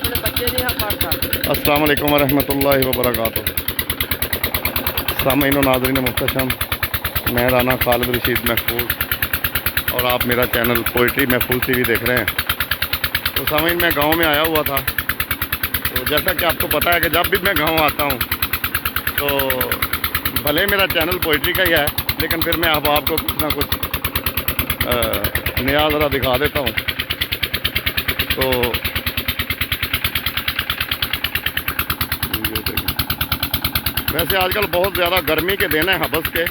अस्सलाम वालेकुम वरहमतुल्लाहि वबरकातुहू। सामीन व नाज़रीन मुहतरम, मैं राना खालिद रशीद महफूज और आप मेरा चैनल पोइट्री महफूज टीवी देख रहे हैं। तो सामीन, मैं गांव में आया हुआ था। तो जैसा कि आपको पता है कि जब भी मैं गांव आता हूं तो भले मेरा चैनल पोइट्री का ही है, लेकिन फिर मैं अब आपको कुछ ना कुछ नया ज़रा दिखा देता हूँ। तो वैसे आजकल बहुत ज़्यादा गर्मी के दिन है हबस के,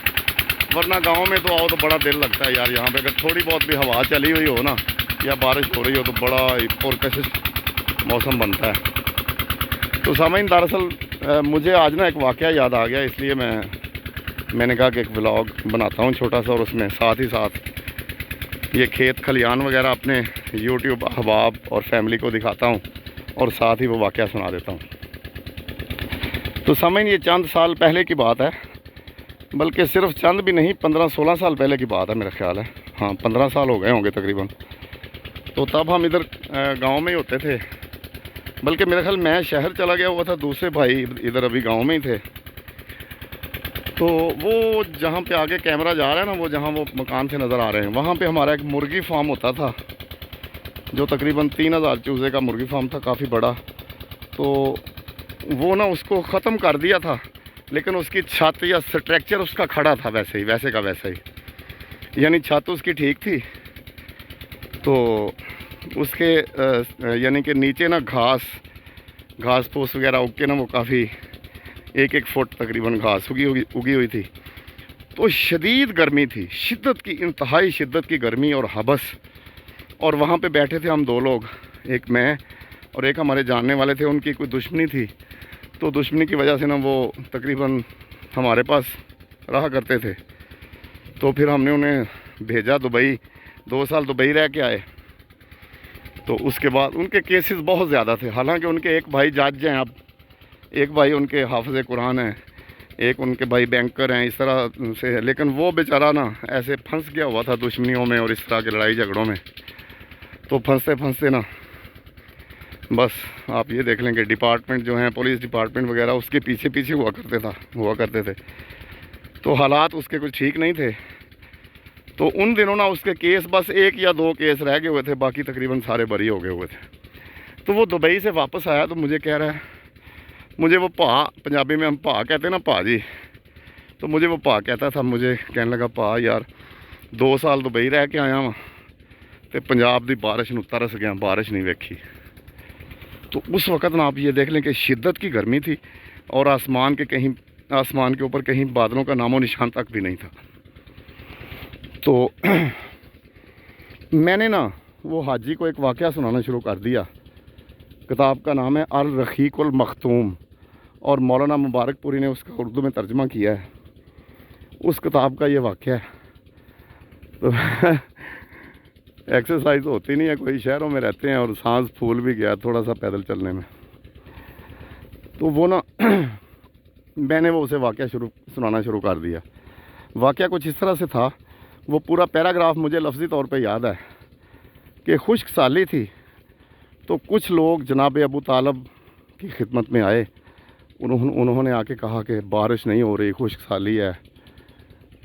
वरना गांव में तो आओ तो बड़ा दिल लगता है यार। यहाँ पे अगर थोड़ी बहुत भी हवा चली हुई हो ना या बारिश हो रही हो तो बड़ा पुरकशिश मौसम बनता है। तो सामीन, दरअसल मुझे आज ना एक वाक़या याद आ गया, इसलिए मैंने कहा कि एक व्लॉग बनाता हूँ छोटा सा, और उसमें साथ ही साथ ये खेत खलियान वगैरह अपने यूट्यूब अहबाब और फैमिली को दिखाता हूँ और साथ ही वो वाक़या सुना देता हूँ। तो सामीन, ये चंद साल पहले की बात है, बल्कि सिर्फ चंद भी नहीं, 15-16 साल पहले की बात है मेरा ख्याल है। हाँ, 15 साल हो गए होंगे तकरीबन। तो तब हम इधर गांव में ही होते थे, बल्कि मेरा ख्याल मैं शहर चला गया हुआ था, दूसरे भाई इधर अभी गांव में ही थे। तो वो जहाँ पे आगे कैमरा जा रहा है ना, वो जहाँ वो मकान से नज़र आ रहे हैं, वहाँ पे हमारा एक मुर्गी फार्म होता था, जो तकरीबन 3000 चूज़े का मुर्गी फार्म था, काफ़ी बड़ा। तो वो ना उसको ख़त्म कर दिया था, लेकिन उसकी छत या स्ट्रक्चर उसका खड़ा था वैसे का वैसे ही, यानी छत उसकी ठीक थी। तो उसके यानी कि नीचे ना घास फूस वगैरह उग के ना वो काफ़ी 1-1 फुट तकरीबन घास उगी हुई थी। तो शदीद गर्मी थी, शिद्दत की, इंतहाई शिद्दत की गर्मी और हबस। और वहाँ पे बैठे थे हम 2 लोग, एक मैं और एक हमारे जानने वाले थे। उनकी कोई दुश्मनी थी, तो दुश्मनी की वजह से ना वो तकरीबन हमारे पास रहा करते थे। तो फिर हमने उन्हें भेजा दुबई, 2 साल दुबई रह के आए। तो उसके बाद उनके केसेस बहुत ज़्यादा थे। हालांकि उनके एक भाई जज हैं, अब एक भाई उनके हाफिज़ कुरान हैं, एक उनके भाई बैंकर हैं, इस तरह से है। लेकिन वो बेचारा ना ऐसे फंस गया हुआ था दुश्मनियों में और इस तरह के लड़ाई झगड़ों में। तो फंसते ना बस आप ये देख लेंगे, डिपार्टमेंट जो हैं, पुलिस डिपार्टमेंट वगैरह, उसके पीछे हुआ करते थे। तो हालात उसके कुछ ठीक नहीं थे। तो उन दिनों ना उसके केस बस 1 या 2 केस रह गए हुए थे, बाकी तकरीबन सारे बरी हो गए हुए थे। तो वो दुबई से वापस आया तो मुझे कह रहा है, मुझे वो भा, पंजाबी में हम भा कहते हैं ना, भा जी। तो मुझे वो भा कहता था, मुझे कहने लगा, भा यार 2 साल दुबई रह के आया वहाँ, तो पंजाब की बारिश नूं तरस गया, बारिश नहीं वेखी। तो उस वक़्त ना आप ये देख लें कि शिद्दत की गर्मी थी और आसमान के ऊपर कहीं बादलों का नामो निशान तक भी नहीं था। तो मैंने ना वो हाजी को एक वाक़या सुनाना शुरू कर दिया। किताब का नाम है अल रखीकुल मखतूम और मौलाना मुबारकपुरी ने उसका उर्दू में तर्जमा किया है। उस किताब का ये वाक़या है। तो एक्सरसाइज होती नहीं है, कोई शहरों में रहते हैं और सांस फूल भी गया थोड़ा सा पैदल चलने में। तो वो ना मैंने वो उसे वाक़या सुनाना शुरू कर दिया। वाक़या कुछ इस तरह से था, वो पूरा पैराग्राफ मुझे लफ्ज़ी तौर पे याद है कि खुश्क साली थी। तो कुछ लोग जनाब अबू तालब की खिदमत में आए। उन्होंने आके कहा कि बारिश नहीं हो रही, खुश्क साली है,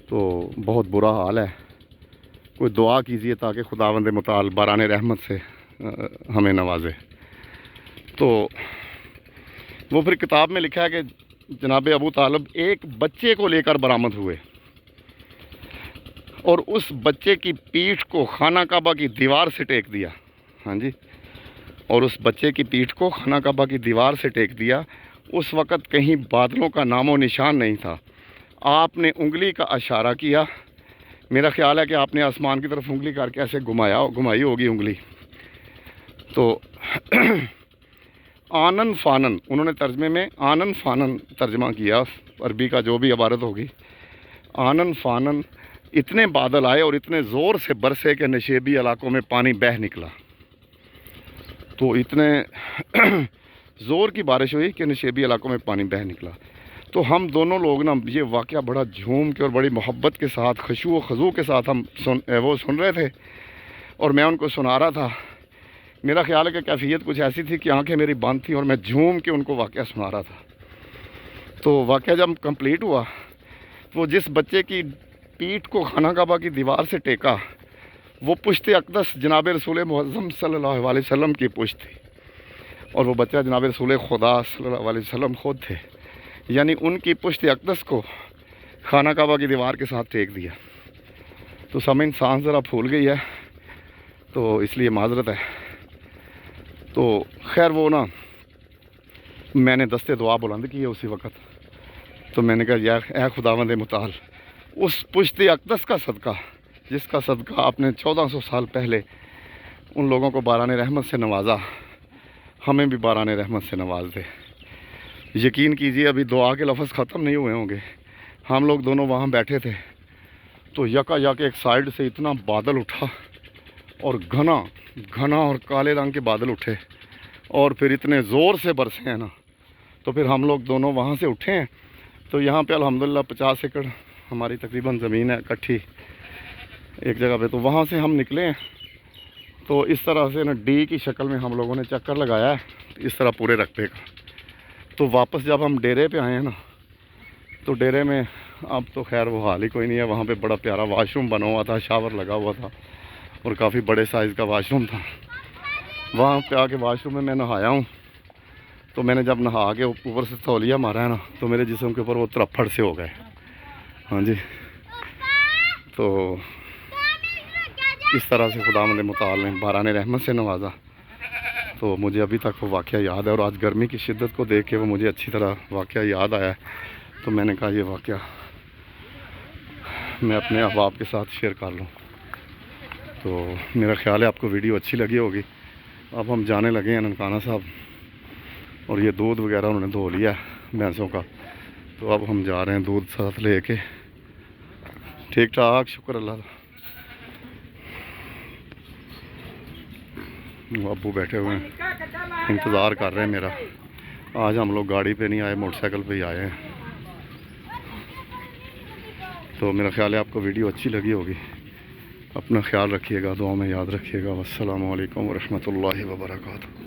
तो बहुत बुरा हाल है, कोई दुआ कीजिए ताकि खुदावंद मुताल बारान रहमत से हमें नवाजे। तो वो फिर किताब में लिखा है कि जनाब अबू तालब एक बच्चे को लेकर बरामद हुए और उस बच्चे की पीठ को खाना काबा की दीवार से टेक दिया। हाँ जी, और उस बच्चे की पीठ को खाना काबा की दीवार से टेक दिया। उस वक़्त कहीं बादलों का नामो निशान नहीं था। आपने उंगली का इशारा किया, मेरा ख्याल है कि आपने आसमान की तरफ उंगली करके ऐसे घुमाई होगी उंगली। तो आनन फ़ानन, उन्होंने तर्जमे में आनन फ़ानन तर्जमा किया, अरबी का जो भी इबारत होगी। आनन फ़ानन, इतने बादल आए और इतने ज़ोर से बरसे कि नशेबी इलाकों में पानी बह निकला। तो इतने ज़ोर की बारिश हुई कि नशेबी इलाकों में पानी बह निकला। तो हम दोनों लोग ना ये वाक़या बड़ा झूम के और बड़ी मोहब्बत के साथ, खुशू व खजू के साथ हम सुन रहे थे। और मैं उनको सुना रहा था मेरा ख्याल है कि कैफियत कुछ ऐसी थी कि आंखें मेरी बंद थी और मैं झूम के उनको वाक़या सुना रहा था। तो वाक़या जब कंप्लीट हुआ, वो जिस बच्चे की पीठ को खाना काबा की दीवार से टेका, वो पुश्त अक़दस जनाब रसूल मुअज़्ज़म सल्लल्लाहु अलैहि वसल्लम की पुश्त थी, और वो बच्चा जनाब रसूल खुदा सल्लल्लाहु अलैहि वसल्लम खुद थे। यानी उनकी पुश्त अक़दस को खाना काबा की दीवार के साथ टेक दिया। तो समय इंसान ज़रा फूल गई है, तो इसलिए माजरत है। तो खैर वो ना, मैंने दस्ते दुआ बुलंद किए उसी वक़्त। तो मैंने कहा यार ए खुदावंद मुताल, उस पुश्त अक़दस का सदका जिसका सदका आपने 1400 साल पहले उन लोगों को बारान रहमत से नवाजा, हमें भी बारान रहमत से नवाज दे। यकीन कीजिए अभी दुआ के लफ्ज़ ख़त्म नहीं हुए होंगे। हम लोग दोनों वहाँ बैठे थे, तो यकायक एक साइड से इतना बादल उठा, और घना घना और काले रंग के बादल उठे, और फिर इतने ज़ोर से बरसे हैं ना। तो फिर हम लोग दोनों वहाँ से उठे हैं। तो यहाँ पे अल्हम्दुलिल्लाह 50 एकड़ हमारी तकरीबन ज़मीन है इकट्ठी एक जगह पे। तो वहाँ से हम निकले हैं। तो इस तरह से ना डी की शक्ल में हम लोगों ने चक्कर लगाया है, इस तरह पूरे रकबे का। तो वापस जब हम डेरे पे आए हैं ना, तो डेरे में अब तो खैर वो हाल ही कोई नहीं है। वहाँ पे बड़ा प्यारा वाशरूम बना हुआ था, शावर लगा हुआ था, और काफ़ी बड़े साइज़ का वाशरूम था। वहाँ पे आके वाशरूम में मैं नहाया हूँ। तो मैंने जब नहा के ऊपर से तौलिया मारा है ना, तो मेरे जिस्म के ऊपर वो तरफड़ से हो गए। हाँ जी। तो इस तरह से खुदावंद मुताल ने बारान रहमत से नवाजा। तो मुझे अभी तक वो वाक़या याद है, और आज गर्मी की शिद्दत को देख के वो मुझे अच्छी तरह वाक़या याद आया है। तो मैंने कहा ये वाक़या मैं अपने अहबाब के साथ शेयर कर लूँ। तो मेरा ख्याल है आपको वीडियो अच्छी लगी होगी। अब हम जाने लगे हैं ननकाना साहब, और ये दूध वगैरह उन्होंने धो लिया है भैंसों का। तो अब हम जा रहे हैं दूध साथ ले के। ठीक ठाक, शुक्र अल्लाह। अब्बू बैठे हुए हैं, इंतज़ार कर रहे हैं मेरा। आज हम लोग गाड़ी पे नहीं आए, मोटरसाइकिल पे ही आए हैं। तो मेरा ख्याल है आपको वीडियो अच्छी लगी होगी। अपना ख्याल रखिएगा, दुआ में याद रखिएगा। वस्सलामु अलैकुम वरहमतुल्लाहि वबरकातुहू।